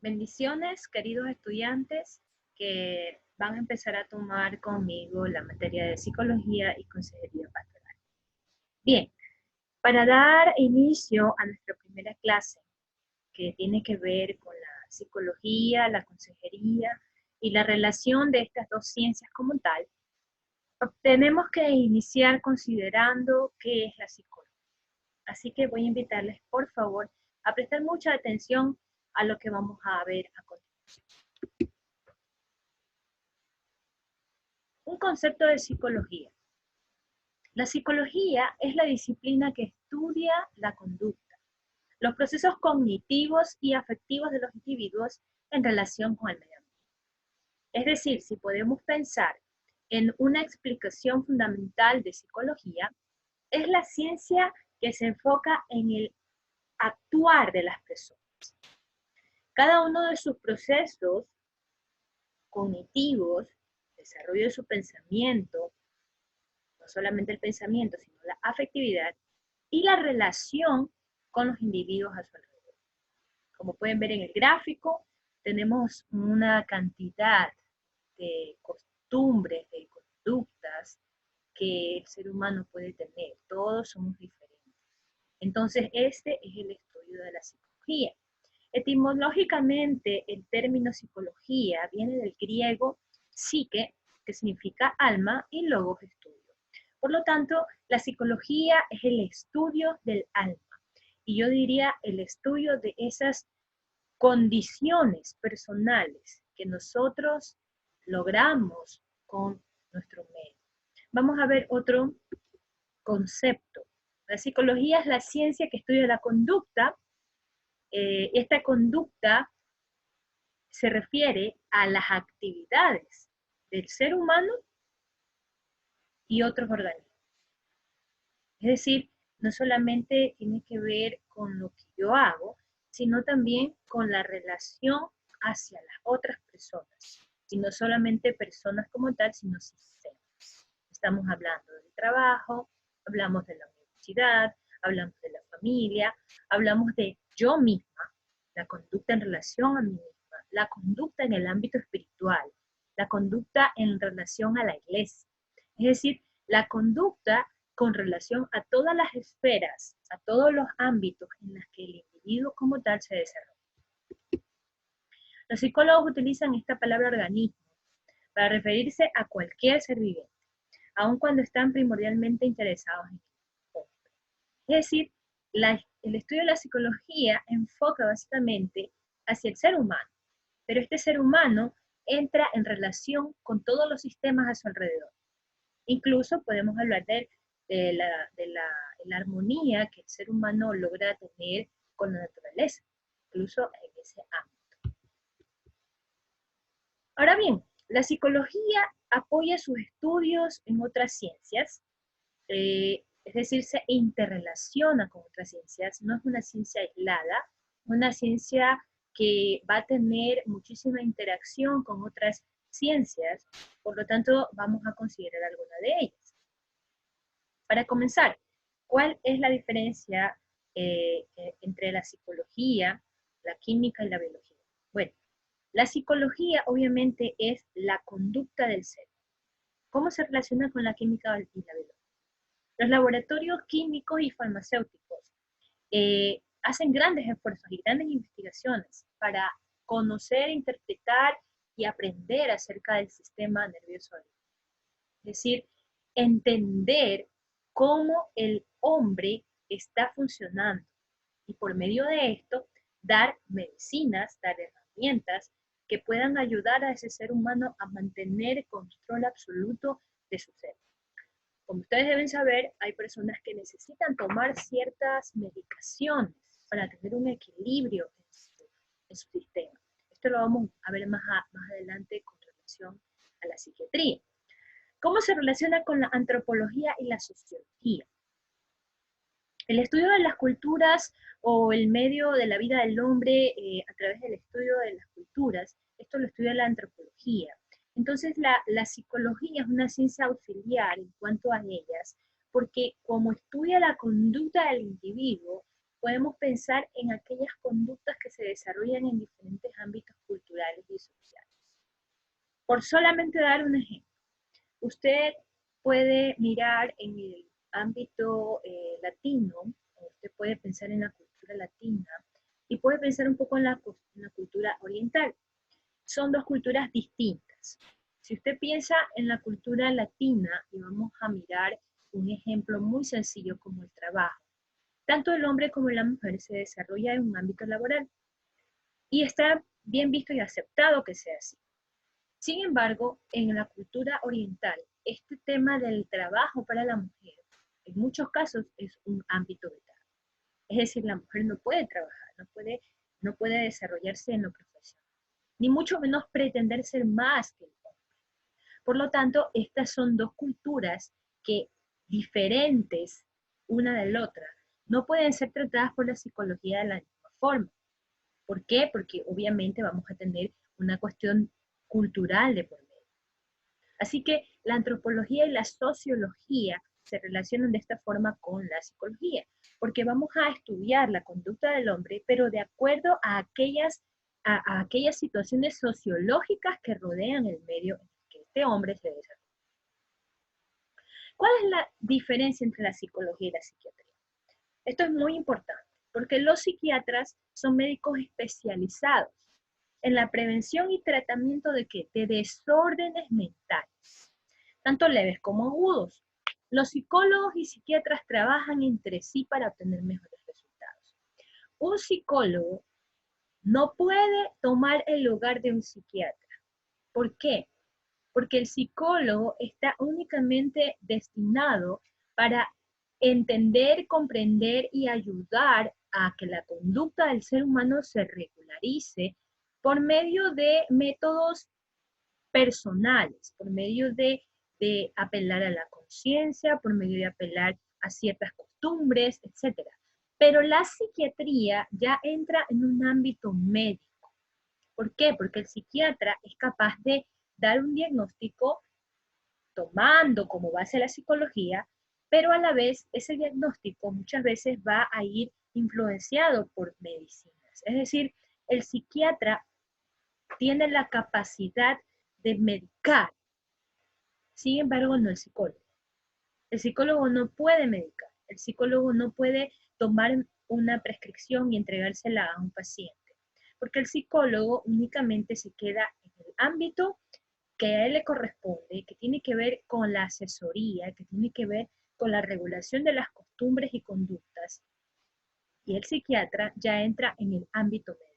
Bendiciones, queridos estudiantes que van a empezar a tomar conmigo la materia de psicología y consejería pastoral. Bien, para dar inicio a nuestra primera clase, que tiene que ver con la psicología, la consejería y la relación de estas dos ciencias como tal, tenemos que iniciar considerando qué es la psicología. Así que voy a invitarles, por favor, a prestar mucha atención a lo que vamos a ver a continuación. Un concepto de psicología. La psicología es la disciplina que estudia la conducta, los procesos cognitivos y afectivos de los individuos en relación con el medio ambiente. Es decir, si podemos pensar en una explicación fundamental de psicología, es la ciencia que se enfoca en el actuar de las personas. Cada uno de sus procesos cognitivos, desarrollo de su pensamiento, no solamente el pensamiento, sino la afectividad y la relación con los individuos a su alrededor. Como pueden ver en el gráfico, tenemos una cantidad de costumbres, de conductas que el ser humano puede tener. Todos somos diferentes. Entonces, este es el estudio de la psicología. Etimológicamente, el término psicología viene del griego psique, que significa alma, y logos, estudio. Por lo tanto, la psicología es el estudio del alma. Y yo diría el estudio de esas condiciones personales que nosotros logramos con nuestro medio. Vamos a ver otro concepto. La psicología es la ciencia que estudia la conducta. Esta conducta se refiere a las actividades del ser humano y otros organismos. Es decir, no solamente tiene que ver con lo que yo hago, sino también con la relación hacia las otras personas. Y no solamente personas como tal, sino sistemas. Estamos hablando del trabajo, hablamos de la universidad, hablamos de la familia, hablamos de yo misma, la conducta en relación a mí misma, la conducta en el ámbito espiritual, la conducta en relación a la iglesia. Es decir, la conducta con relación a todas las esferas, a todos los ámbitos en los que el individuo como tal se desarrolla. Los psicólogos utilizan esta palabra organismo para referirse a cualquier ser viviente, aun cuando están primordialmente interesados en el hombre. Es decir, el estudio de la psicología enfoca básicamente hacia el ser humano, pero este ser humano entra en relación con todos los sistemas a su alrededor. Incluso podemos hablar de la armonía que el ser humano logra tener con la naturaleza, incluso en ese ámbito. Ahora bien, la psicología apoya sus estudios en otras ciencias, es decir, se interrelaciona con otras ciencias, no es una ciencia aislada, es una ciencia que va a tener muchísima interacción con otras ciencias, por lo tanto vamos a considerar alguna de ellas. Para comenzar, ¿cuál es la diferencia entre la psicología, la química y la biología? Bueno, la psicología obviamente es la conducta del ser. ¿Cómo se relaciona con la química y la biología? Los laboratorios químicos y farmacéuticos hacen grandes esfuerzos y grandes investigaciones para conocer, interpretar y aprender acerca del sistema nervioso. Es decir, entender cómo el hombre está funcionando y por medio de esto dar medicinas, dar herramientas que puedan ayudar a ese ser humano a mantener control absoluto de su ser. Como ustedes deben saber, hay personas que necesitan tomar ciertas medicaciones para tener un equilibrio en su sistema. Esto lo vamos a ver más adelante con relación a la psiquiatría. ¿Cómo se relaciona con la antropología y la sociología? El estudio de las culturas o el medio de la vida del hombre a través del estudio de las culturas, esto lo estudia la antropología. Entonces la psicología es una ciencia auxiliar en cuanto a ellas, porque como estudia la conducta del individuo, podemos pensar en aquellas conductas que se desarrollan en diferentes ámbitos culturales y sociales. Por solamente dar un ejemplo, usted puede mirar en el ámbito latino, o usted puede pensar en la cultura latina, y puede pensar un poco en la cultura oriental. Son dos culturas distintas. Si usted piensa en la cultura latina, y vamos a mirar un ejemplo muy sencillo como el trabajo, tanto el hombre como la mujer se desarrolla en un ámbito laboral y está bien visto y aceptado que sea así. Sin embargo, en la cultura oriental, este tema del trabajo para la mujer, en muchos casos, es un ámbito vetado. Es decir, la mujer no puede trabajar, no puede desarrollarse en lo profesional, ni mucho menos pretender ser más que el hombre. Por lo tanto, estas son dos culturas que, diferentes una de la otra, no pueden ser tratadas por la psicología de la misma forma. ¿Por qué? Porque obviamente vamos a tener una cuestión cultural de por medio. Así que la antropología y la sociología se relacionan de esta forma con la psicología, porque vamos a estudiar la conducta del hombre, pero de acuerdo a aquellas situaciones sociológicas que rodean el medio en el que este hombre se desarrolla. ¿Cuál es la diferencia entre la psicología y la psiquiatría? Esto es muy importante, porque los psiquiatras son médicos especializados en la prevención y tratamiento de desórdenes mentales, tanto leves como agudos. Los psicólogos y psiquiatras trabajan entre sí para obtener mejores resultados. Un psicólogo no puede tomar el lugar de un psiquiatra. ¿Por qué? Porque el psicólogo está únicamente destinado para entender, comprender y ayudar a que la conducta del ser humano se regularice por medio de métodos personales, por medio de apelar a la conciencia, por medio de apelar a ciertas costumbres, etc. Pero la psiquiatría ya entra en un ámbito médico. ¿Por qué? Porque el psiquiatra es capaz de dar un diagnóstico tomando como base la psicología, pero a la vez ese diagnóstico muchas veces va a ir influenciado por medicinas. Es decir, el psiquiatra tiene la capacidad de medicar, sin embargo no el psicólogo. El psicólogo no puede medicar, el psicólogo no puede tomar una prescripción y entregársela a un paciente, porque el psicólogo únicamente se queda en el ámbito que a él le corresponde, que tiene que ver con la asesoría, que tiene que ver con la regulación de las costumbres y conductas, y el psiquiatra ya entra en el ámbito médico.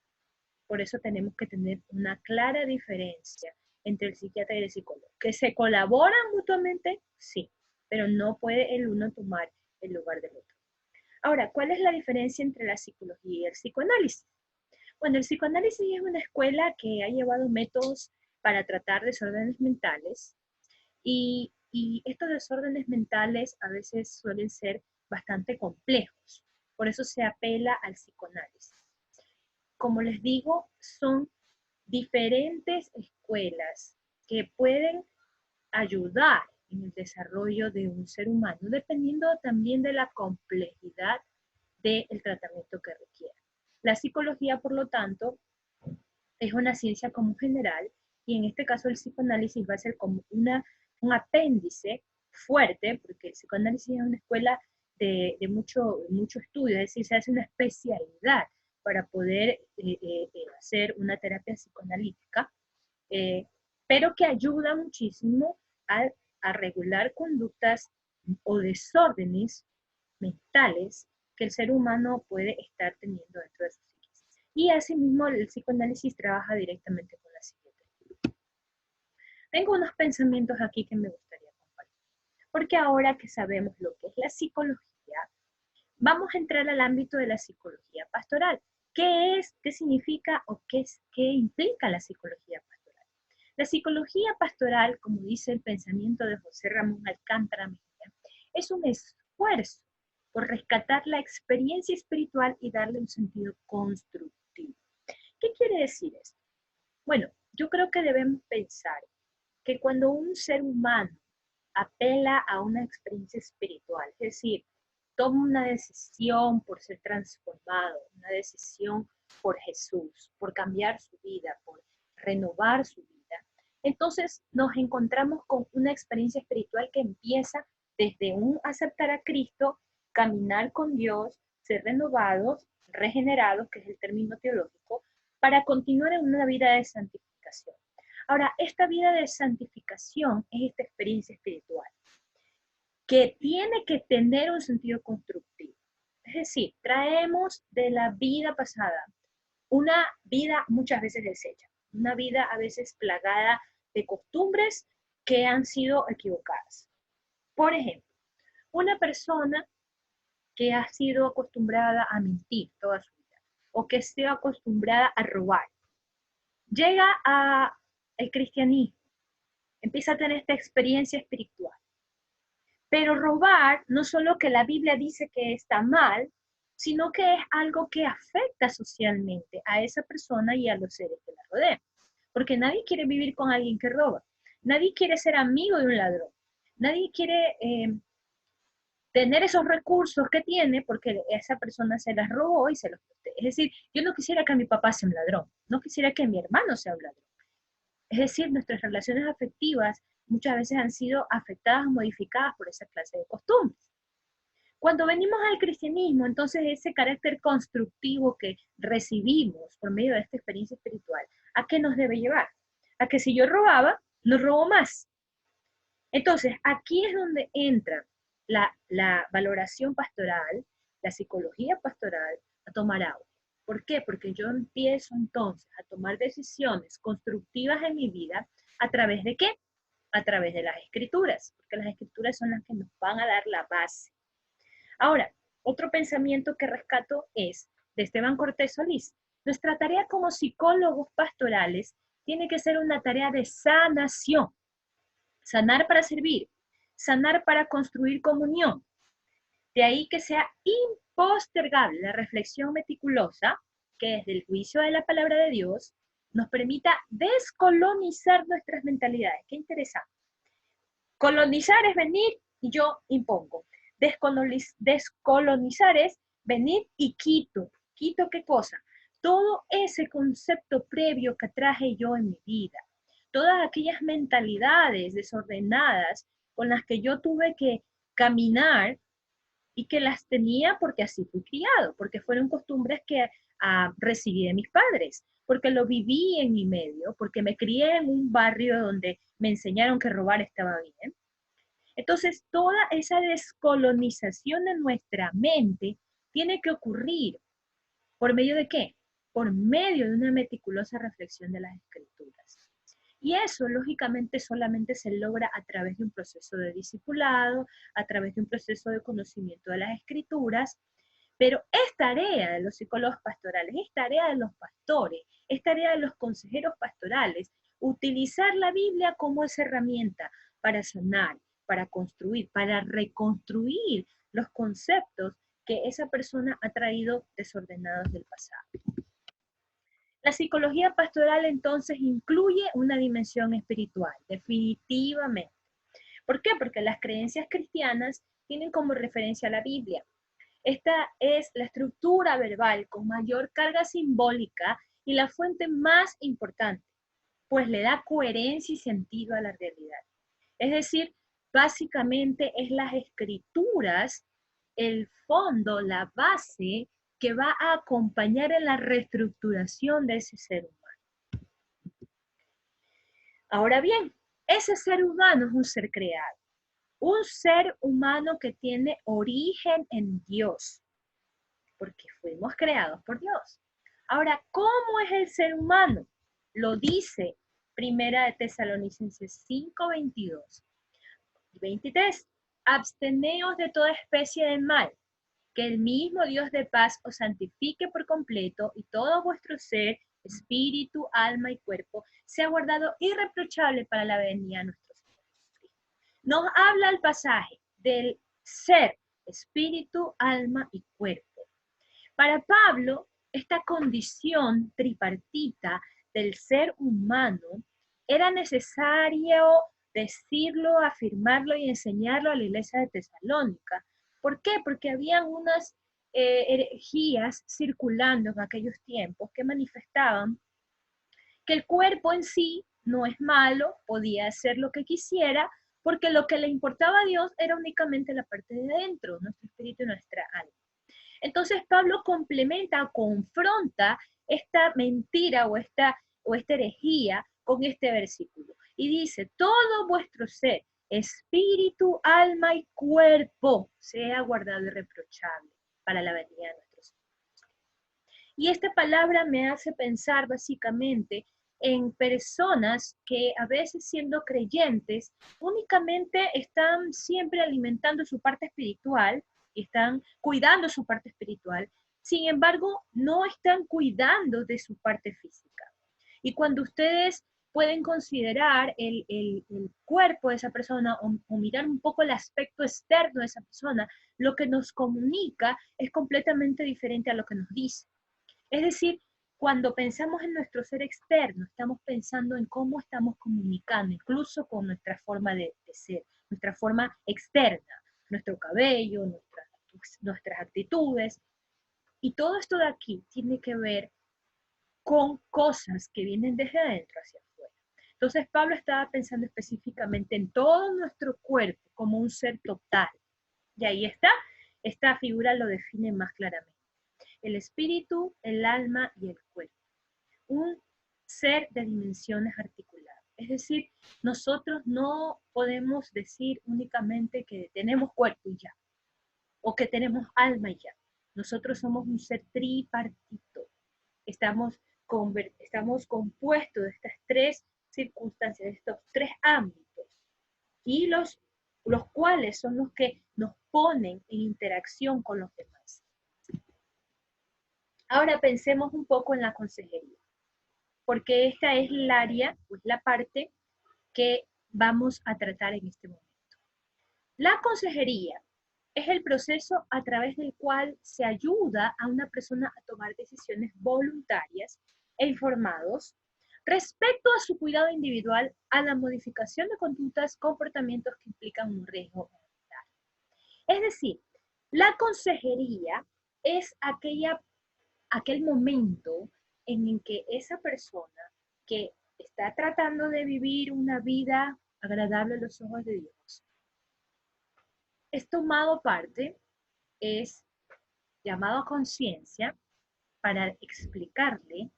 Por eso tenemos que tener una clara diferencia entre el psiquiatra y el psicólogo. ¿Que se colaboran mutuamente? Sí, pero no puede el uno tomar el lugar del otro. Ahora, ¿cuál es la diferencia entre la psicología y el psicoanálisis? Bueno, el psicoanálisis es una escuela que ha llevado métodos para tratar desórdenes mentales y estos desórdenes mentales a veces suelen ser bastante complejos. Por eso se apela al psicoanálisis. Como les digo, son diferentes escuelas que pueden ayudar en el desarrollo de un ser humano, dependiendo también de la complejidad del tratamiento que requiera. La psicología, por lo tanto, es una ciencia como general y en este caso el psicoanálisis va a ser como un apéndice fuerte, porque el psicoanálisis es una escuela de mucho estudio, es decir, se hace una especialidad para poder hacer una terapia psicoanalítica, pero que ayuda muchísimo a regular conductas o desórdenes mentales que el ser humano puede estar teniendo dentro de su psiquis. Y asimismo el psicoanálisis trabaja directamente con la psiquiatría. Tengo unos pensamientos aquí que me gustaría compartir, porque ahora que sabemos lo que es la psicología, vamos a entrar al ámbito de la psicología pastoral. ¿Qué es, qué significa o qué implica la psicología pastoral? La psicología pastoral, como dice el pensamiento de José Ramón Alcántara Mejía, es un esfuerzo por rescatar la experiencia espiritual y darle un sentido constructivo. ¿Qué quiere decir esto? Bueno, yo creo que debemos pensar que cuando un ser humano apela a una experiencia espiritual, es decir, toma una decisión por ser transformado, una decisión por Jesús, por cambiar su vida, por renovar su vida, entonces nos encontramos con una experiencia espiritual que empieza desde un aceptar a Cristo, caminar con Dios, ser renovados, regenerados, que es el término teológico, para continuar en una vida de santificación. Ahora, esta vida de santificación es esta experiencia espiritual que tiene que tener un sentido constructivo. Es decir, traemos de la vida pasada una vida muchas veces deshecha, una vida a veces plagada de costumbres que han sido equivocadas. Por ejemplo, una persona que ha sido acostumbrada a mentir toda su vida o que ha sido acostumbrada a robar, llega al cristianismo, empieza a tener esta experiencia espiritual. Pero robar no solo que la Biblia dice que está mal, sino que es algo que afecta socialmente a esa persona y a los seres que la rodean. Porque nadie quiere vivir con alguien que roba. Nadie quiere ser amigo de un ladrón. Nadie quiere tener esos recursos que tiene porque esa persona se las robó y se los protege. Es decir, yo no quisiera que mi papá sea un ladrón. No quisiera que mi hermano sea un ladrón. Es decir, nuestras relaciones afectivas muchas veces han sido afectadas o modificadas por esa clase de costumbres. Cuando venimos al cristianismo, entonces ese carácter constructivo que recibimos por medio de esta experiencia espiritual, ¿a qué nos debe llevar? A que si yo robaba, no robo más. Entonces, aquí es donde entra la valoración pastoral, la psicología pastoral, a tomar agua. ¿Por qué? Porque yo empiezo entonces a tomar decisiones constructivas en mi vida, ¿a través de qué? A través de las escrituras, porque las escrituras son las que nos van a dar la base. Ahora, otro pensamiento que rescato es de Esteban Cortés Solís. Nuestra tarea como psicólogos pastorales tiene que ser una tarea de sanación. Sanar para servir, sanar para construir comunión. De ahí que sea impostergable la reflexión meticulosa que desde el juicio de la palabra de Dios nos permita descolonizar nuestras mentalidades. Qué interesante. Colonizar es venir y yo impongo. Descolonizar es venir y quito. ¿Quito qué cosa? Todo ese concepto previo que traje yo en mi vida. Todas aquellas mentalidades desordenadas con las que yo tuve que caminar y que las tenía porque así fui criado, porque fueron costumbres que recibí de mis padres, porque lo viví en mi medio, porque me crié en un barrio donde me enseñaron que robar estaba bien. Entonces, toda esa descolonización de nuestra mente tiene que ocurrir. ¿Por medio de qué? Por medio de una meticulosa reflexión de las escrituras. Y eso, lógicamente, solamente se logra a través de un proceso de discipulado, a través de un proceso de conocimiento de las escrituras, pero es tarea de los psicólogos pastorales, es tarea de los pastores, es tarea de los consejeros pastorales, utilizar la Biblia como esa herramienta para sanar, para construir, para reconstruir los conceptos que esa persona ha traído desordenados del pasado. La psicología pastoral entonces incluye una dimensión espiritual, definitivamente. ¿Por qué? Porque las creencias cristianas tienen como referencia la Biblia. Esta es la estructura verbal con mayor carga simbólica y la fuente más importante, pues le da coherencia y sentido a la realidad. Es decir, básicamente es las escrituras, el fondo, la base que va a acompañar en la reestructuración de ese ser humano. Ahora bien, ese ser humano es un ser creado, un ser humano que tiene origen en Dios, porque fuimos creados por Dios. Ahora, ¿cómo es el ser humano? Lo dice Primera de Tesalonicenses 5, 22 y 23. Absteneos de toda especie de mal, que el mismo Dios de paz os santifique por completo y todo vuestro ser, espíritu, alma y cuerpo sea guardado irreprochable para la venida de nuestro Señor Jesucristo. Nos habla el pasaje del ser, espíritu, alma y cuerpo. Para Pablo, esta condición tripartita del ser humano era necesario decirlo, afirmarlo y enseñarlo a la iglesia de Tesalónica, ¿Por qué? Porque habían unas herejías circulando en aquellos tiempos que manifestaban que el cuerpo en sí no es malo, podía hacer lo que quisiera, porque lo que le importaba a Dios era únicamente la parte de adentro, nuestro espíritu y nuestra alma. Entonces Pablo complementa, confronta esta mentira o esta herejía con este versículo. Y dice, todo vuestro ser, espíritu, alma y cuerpo, sea guardado irreprochable para la venida de nuestro Señor. Y esta palabra me hace pensar básicamente en personas que a veces siendo creyentes únicamente están siempre alimentando su parte espiritual y están cuidando su parte espiritual, sin embargo no están cuidando de su parte física. Y cuando ustedes pueden considerar el cuerpo de esa persona o mirar un poco el aspecto externo de esa persona, lo que nos comunica es completamente diferente a lo que nos dice. Es decir, cuando pensamos en nuestro ser externo, estamos pensando en cómo estamos comunicando, incluso con nuestra forma de ser, nuestra forma externa, nuestro cabello, nuestras actitudes. Y todo esto de aquí tiene que ver con cosas que vienen desde adentro hacia afuera. Entonces Pablo estaba pensando específicamente en todo nuestro cuerpo como un ser total. Y ahí está, esta figura lo define más claramente. El espíritu, el alma y el cuerpo. Un ser de dimensiones articuladas. Es decir, nosotros no podemos decir únicamente que tenemos cuerpo y ya, o que tenemos alma y ya. Nosotros somos un ser tripartito. Estamos compuestos de estas tres circunstancias, de estos tres ámbitos, y los cuales son los que nos ponen en interacción con los demás. Ahora pensemos un poco en la consejería, porque esta es el área, pues la parte que vamos a tratar en este momento. La consejería es el proceso a través del cual se ayuda a una persona a tomar decisiones voluntarias e informados respecto a su cuidado individual, a la modificación de conductas, comportamientos que implican un riesgo mental. Es decir, la consejería es aquel momento en el que esa persona que está tratando de vivir una vida agradable a los ojos de Dios, es tomado parte, es llamado a conciencia para explicarle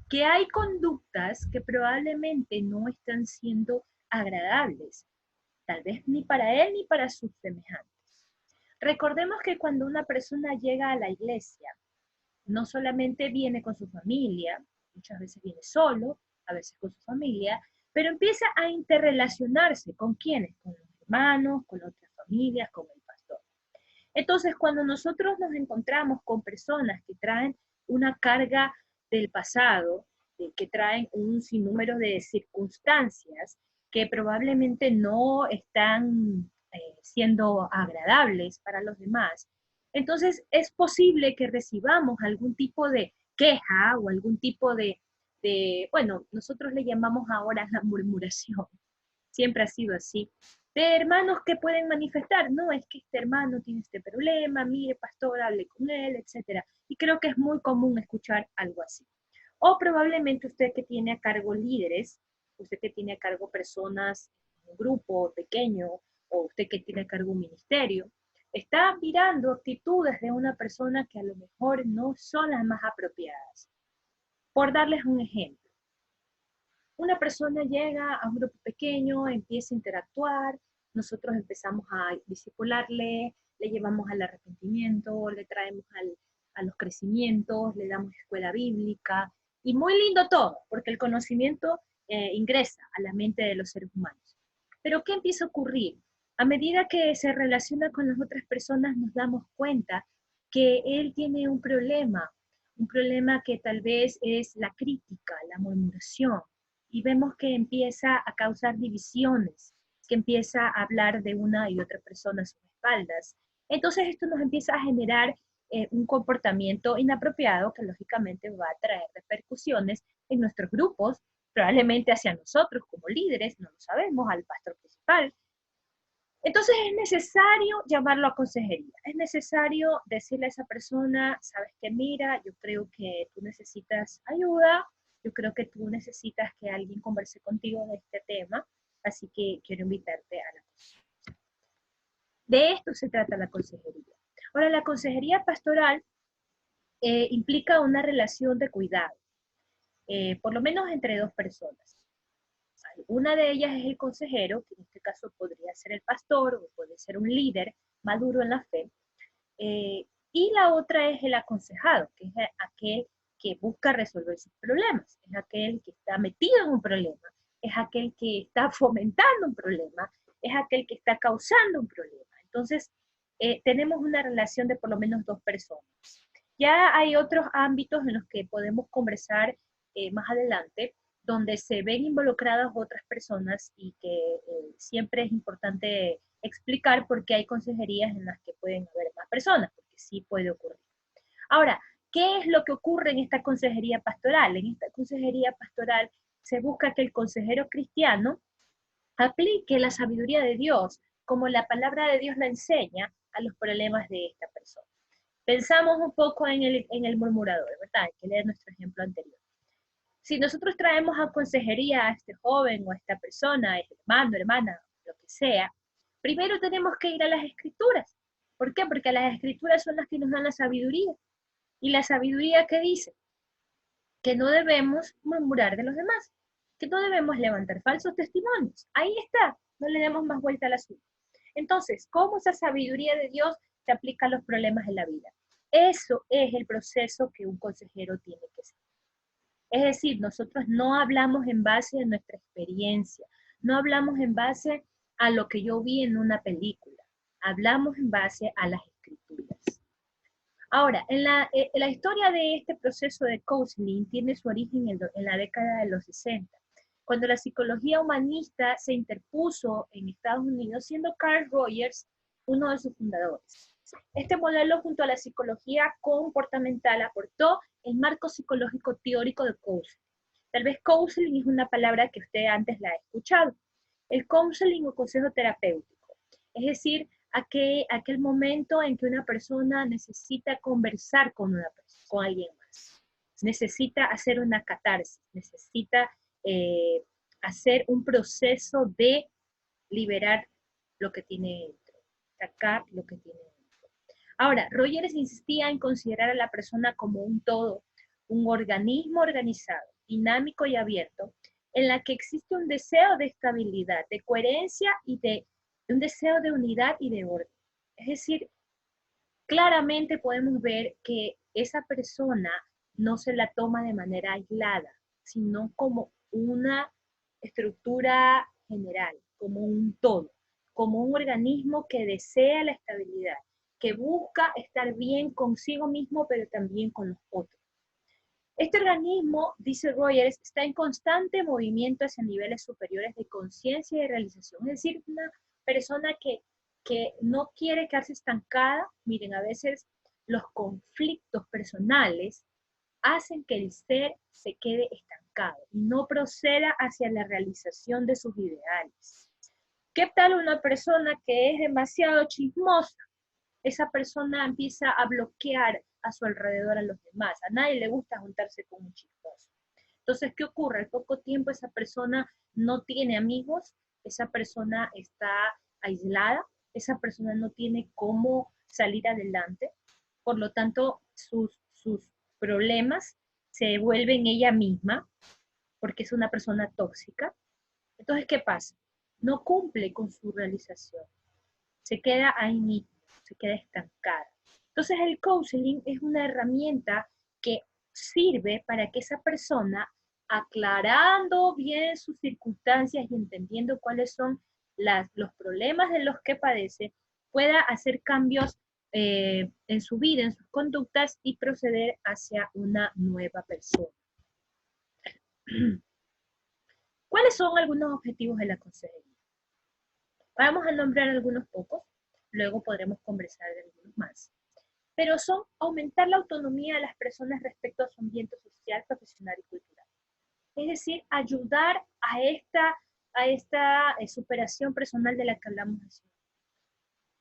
que hay conductas que probablemente no están siendo agradables, tal vez ni para él ni para sus semejantes. Recordemos que cuando una persona llega a la iglesia, no solamente viene con su familia, muchas veces viene solo, a veces con su familia, pero empieza a interrelacionarse con quienes, con los hermanos, con otras familias, con el pastor. Entonces, cuando nosotros nos encontramos con personas que traen una carga del pasado, que traen un sinnúmero de circunstancias que probablemente no están siendo agradables para los demás, entonces es posible que recibamos algún tipo de queja o algún tipo bueno, nosotros le llamamos ahora la murmuración, siempre ha sido así, de hermanos que pueden manifestar, no, es que este hermano tiene este problema, mire, pastor, hable con él, etc. Y creo que es muy común escuchar algo así. O probablemente usted que tiene a cargo líderes, usted que tiene a cargo personas en un grupo pequeño, o usted que tiene a cargo un ministerio, está mirando actitudes de una persona que a lo mejor no son las más apropiadas. Por darles un ejemplo, una persona llega a un grupo pequeño, empieza a interactuar, nosotros empezamos a discipularle, le llevamos al arrepentimiento, le traemos a los crecimientos, le damos escuela bíblica, y muy lindo todo, porque el conocimiento ingresa a la mente de los seres humanos. Pero ¿qué empieza a ocurrir? A medida que se relaciona con las otras personas, nos damos cuenta que él tiene un problema que tal vez es la crítica, la murmuración, y vemos que empieza a causar divisiones, que empieza a hablar de una y otra persona a sus espaldas. Entonces esto nos empieza a generar un comportamiento inapropiado que lógicamente va a traer repercusiones en nuestros grupos, probablemente hacia nosotros como líderes, no lo sabemos, al pastor principal, Entonces es necesario llamarlo a consejería, es necesario decirle a esa persona, sabes que mira, yo creo que tú necesitas ayuda, yo creo que tú necesitas que alguien converse contigo de este tema, así que quiero invitarte a la consejería. De esto se trata la consejería. Ahora, la consejería pastoral implica una relación de cuidado, por lo menos entre dos personas. Una de ellas es el consejero, que en este caso podría ser el pastor o puede ser un líder maduro en la fe, y la otra es el aconsejado, que es aquel que busca resolver sus problemas, es aquel que está metido en un problema, es aquel que está fomentando un problema, es aquel que está causando un problema. Entonces, tenemos una relación de por lo menos dos personas. Ya hay otros ámbitos en los que podemos conversar más adelante, donde se ven involucradas otras personas y que siempre es importante explicar por qué hay consejerías en las que pueden haber más personas, porque sí puede ocurrir. Ahora, ¿qué es lo que ocurre en esta consejería pastoral? En esta consejería pastoral se busca que el consejero cristiano aplique la sabiduría de Dios, como la palabra de Dios la enseña, a los problemas de esta persona. Pensamos un poco en el murmurador, ¿verdad? Que leer nuestro ejemplo anterior. Si nosotros traemos a consejería a este joven o a esta persona, a este hermano, hermana, lo que sea, primero tenemos que ir a las escrituras. ¿Por qué? Porque las escrituras son las que nos dan la sabiduría. Y la sabiduría que dice que no debemos murmurar de los demás, que no debemos levantar falsos testimonios. Ahí está, no le demos más vuelta al asunto. Entonces, ¿cómo esa sabiduría de Dios se aplica a los problemas de la vida? Eso es el proceso que un consejero tiene que ser. Es decir, nosotros no hablamos en base a nuestra experiencia, no hablamos en base a lo que yo vi en una película, hablamos en base a las escrituras. Ahora, la historia de este proceso de counseling tiene su origen en la década de los 60, cuando la psicología humanista se interpuso en Estados Unidos, siendo Carl Rogers uno de sus fundadores. Este modelo, junto a la psicología comportamental, aportó el marco psicológico teórico de counseling. Tal vez counseling es una palabra que usted antes la ha escuchado. El counseling o consejo terapéutico, es decir, aquel momento en que una persona necesita conversar con alguien más, necesita hacer una catarsis, necesita hacer un proceso de liberar lo que tiene dentro, sacar lo que tiene dentro. Ahora, Rogers insistía en considerar a la persona como un todo, un organismo organizado, dinámico y abierto, en la que existe un deseo de estabilidad, de coherencia y de un deseo de unidad y de orden. Es decir, claramente podemos ver que esa persona no se la toma de manera aislada, sino como una estructura general, como un todo, como un organismo que desea la estabilidad, que busca estar bien consigo mismo, pero también con los otros. Este organismo, dice Rogers, está en constante movimiento hacia niveles superiores de conciencia y realización. Es decir, una persona que no quiere quedarse estancada. Miren, a veces los conflictos personales hacen que el ser se quede estancado y no proceda hacia la realización de sus ideales. ¿Qué tal una persona que es demasiado chismosa? Esa persona empieza a bloquear a su alrededor a los demás. A nadie le gusta juntarse con un chismoso. Entonces, ¿qué ocurre? Al poco tiempo esa persona no tiene amigos, esa persona está aislada, esa persona no tiene cómo salir adelante, por lo tanto, sus problemas se vuelven ella misma, porque es una persona tóxica. Entonces, ¿qué pasa? No cumple con su realización, se queda ahí mismo, se queda estancada. Entonces el counseling es una herramienta que sirve para que esa persona, aclarando bien sus circunstancias y entendiendo cuáles son los problemas de los que padece, pueda hacer cambios en su vida, en sus conductas y proceder hacia una nueva persona. ¿Cuáles son algunos objetivos de la consejería? Vamos a nombrar algunos pocos, luego podremos conversar de algunos más. Pero son aumentar la autonomía de las personas respecto a su ambiente social, profesional y cultural. Es decir, ayudar a esta superación personal de la que hablamos hace un momento.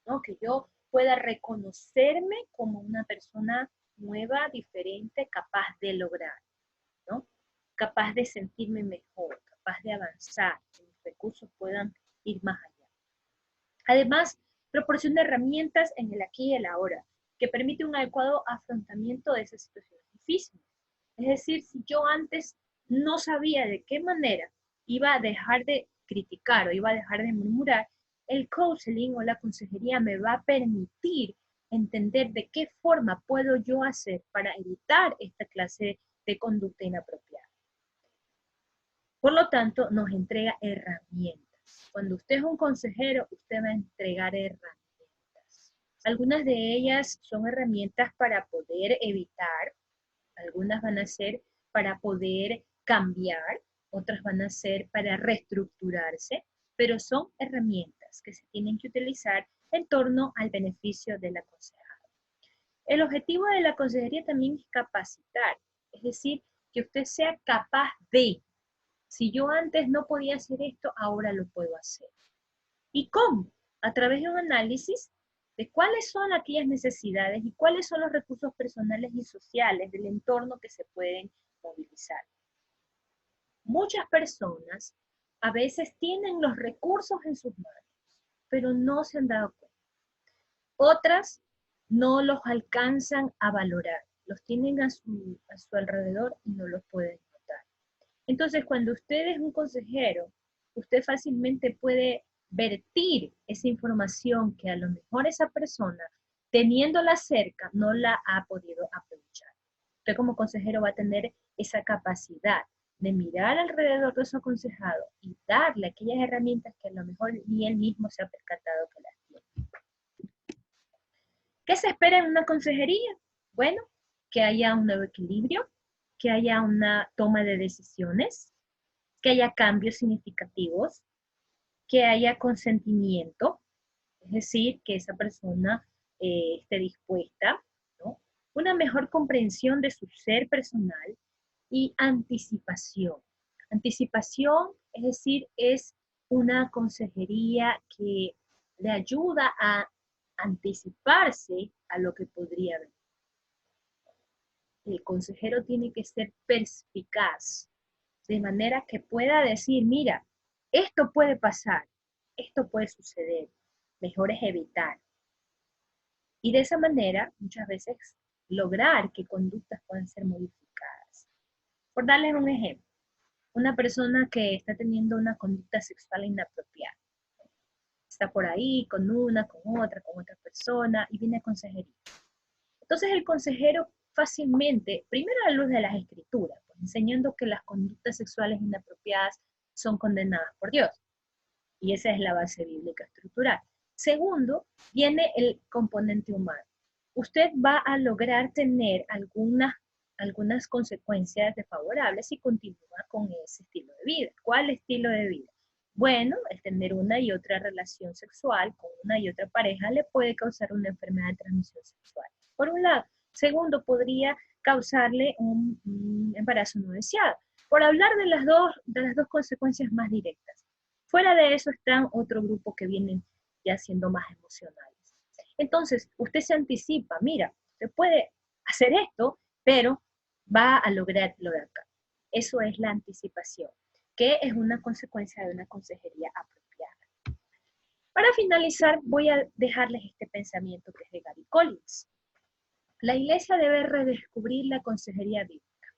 ¿no? Que yo pueda reconocerme como una persona nueva, diferente, capaz de lograr, ¿no? Capaz de sentirme mejor, capaz de avanzar, que mis recursos puedan ir más allá. Además, proporciona herramientas en el aquí y el ahora, que permite un adecuado afrontamiento de esas situaciones difíciles. Es decir, si yo antes no sabía de qué manera iba a dejar de criticar o iba a dejar de murmurar, el counseling o la consejería me va a permitir entender de qué forma puedo yo hacer para evitar esta clase de conducta inapropiada. Por lo tanto, nos entrega herramientas. Cuando usted es un consejero, usted va a entregar herramientas. Algunas de ellas son herramientas para poder evitar, algunas van a ser para poder cambiar, otras van a ser para reestructurarse, pero son herramientas que se tienen que utilizar en torno al beneficio del aconsejado. El objetivo de la consejería también es capacitar, es decir, que usted sea capaz de, si yo antes no podía hacer esto, ahora lo puedo hacer. ¿Y cómo? A través de un análisis de cuáles son aquellas necesidades y cuáles son los recursos personales y sociales del entorno que se pueden movilizar. Muchas personas a veces tienen los recursos en sus manos, pero no se han dado cuenta. Otras no los alcanzan a valorar, los tienen a su alrededor y no los pueden notar. Entonces, cuando usted es un consejero, usted fácilmente puede vertir esa información que a lo mejor esa persona, teniéndola cerca, no la ha podido aprovechar. Usted como consejero va a tener esa capacidad de mirar alrededor de su aconsejado y darle aquellas herramientas que a lo mejor ni él mismo se ha percatado que las tiene. ¿Qué se espera en una consejería? Bueno, que haya un nuevo equilibrio, que haya una toma de decisiones, que haya cambios significativos, que haya consentimiento, es decir, que esa persona esté dispuesta, ¿no? Una mejor comprensión de su ser personal y anticipación. Anticipación, es decir, es una consejería que le ayuda a anticiparse a lo que podría venir. El consejero tiene que ser perspicaz, de manera que pueda decir, mira, esto puede pasar, esto puede suceder, mejor es evitar. Y de esa manera, muchas veces, lograr que conductas puedan ser modificadas. Por darles un ejemplo, una persona que está teniendo una conducta sexual inapropiada, está por ahí con otra persona y viene a consejería. Entonces el consejero fácilmente, primero a la luz de las escrituras, pues, enseñando que las conductas sexuales inapropiadas son condenadas por Dios. Y esa es la base bíblica estructural. Segundo, viene el componente humano. Usted va a lograr tener algunas consecuencias desfavorables si continúa con ese estilo de vida. ¿Cuál estilo de vida? Bueno, el tener una y otra relación sexual con una y otra pareja le puede causar una enfermedad de transmisión sexual. Por un lado. Segundo, podría causarle un embarazo no deseado. Por hablar de las dos consecuencias más directas. Fuera de eso están otro grupo que vienen ya siendo más emocionales. Entonces, usted se anticipa, mira, usted puede hacer esto, pero va a lograr lo de acá. Eso es la anticipación, que es una consecuencia de una consejería apropiada. Para finalizar, voy a dejarles este pensamiento que es de Gary Collins. La iglesia debe redescubrir la consejería bíblica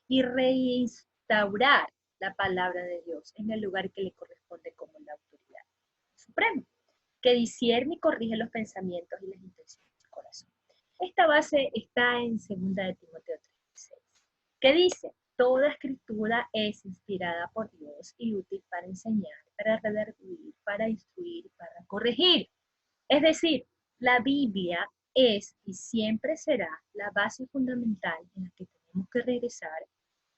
y reinstaurar la palabra de Dios en el lugar que le corresponde como la autoridad suprema, que discierne y corrige los pensamientos y las intenciones del corazón. Esta base está en 2 de Timoteo 3:6, que dice, toda escritura es inspirada por Dios y útil para enseñar, para redarguir, para instruir, para corregir. Es decir, la Biblia es y siempre será la base fundamental en la que tenemos que regresar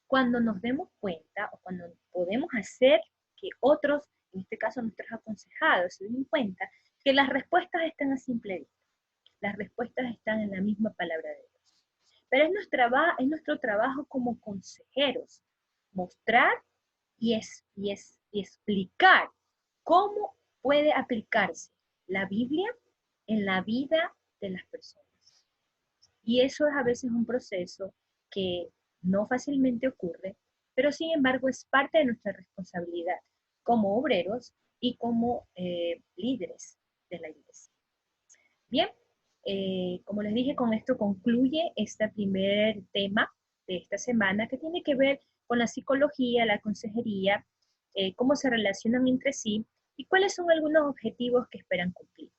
cuando nos demos cuenta o cuando podemos hacer que otros, en este caso nuestros aconsejados, se den cuenta que las respuestas están a simple vista. Las respuestas están en la misma palabra de Dios. Pero es nuestro trabajo como consejeros mostrar y explicar cómo puede aplicarse la Biblia en la vida de las personas. Y eso es a veces un proceso que no fácilmente ocurre, pero sin embargo es parte de nuestra responsabilidad como obreros y como líderes de la iglesia. Bien, como les dije, con esto concluye este primer tema de esta semana que tiene que ver con la psicología, la consejería, cómo se relacionan entre sí y cuáles son algunos objetivos que esperan cumplir.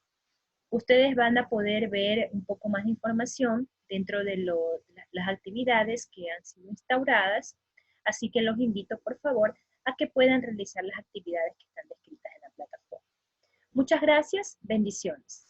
Ustedes van a poder ver un poco más de información dentro de las actividades que han sido instauradas, así que los invito, por favor, a que puedan realizar las actividades que están descritas en la plataforma. Muchas gracias, bendiciones.